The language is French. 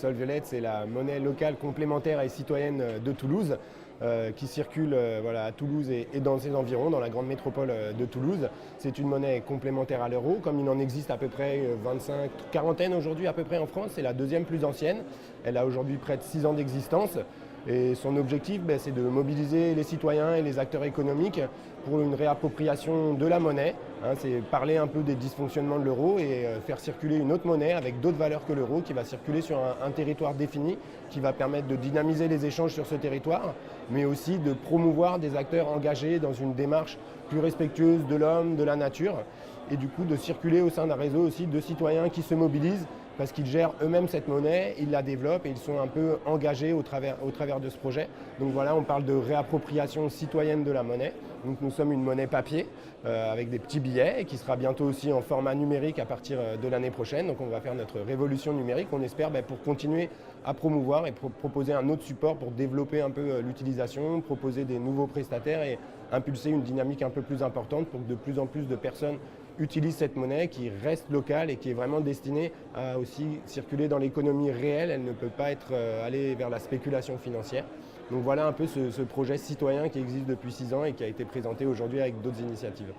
Solviolette, c'est la monnaie locale complémentaire et citoyenne de Toulouse qui circule à Toulouse et dans ses environs, dans la grande métropole de Toulouse. C'est une monnaie complémentaire à l'euro, comme il en existe à peu près 25, quarantaine aujourd'hui à peu près en France. C'est la deuxième plus ancienne. Elle a aujourd'hui près de 6 ans d'existence. Et son objectif, c'est de mobiliser les citoyens et les acteurs économiques pour une réappropriation de la monnaie. C'est parler un peu des dysfonctionnements de l'euro et faire circuler une autre monnaie avec d'autres valeurs que l'euro qui va circuler sur un territoire défini, qui va permettre de dynamiser les échanges sur ce territoire, mais aussi de promouvoir des acteurs engagés dans une démarche plus respectueuse de l'homme, de la nature, et du coup de circuler au sein d'un réseau aussi de citoyens qui se mobilisent parce qu'ils gèrent eux-mêmes cette monnaie, ils la développent et ils sont un peu engagés au travers de ce projet. Donc voilà, on parle de réappropriation citoyenne de la monnaie. Donc nous sommes une monnaie papier avec des petits billets et qui sera bientôt aussi en format numérique à partir de l'année prochaine. Donc on va faire notre révolution numérique, on espère, pour continuer à promouvoir et proposer un autre support pour développer un peu l'utilisation, proposer des nouveaux prestataires et impulser une dynamique un peu plus importante pour que de plus en plus de personnes utilisent cette monnaie qui reste locale et qui est vraiment destinée à aussi circuler dans l'économie réelle. Elle ne peut pas être aller vers la spéculation financière. Donc voilà un peu ce projet citoyen qui existe depuis 6 ans et qui a été présenté aujourd'hui avec d'autres initiatives.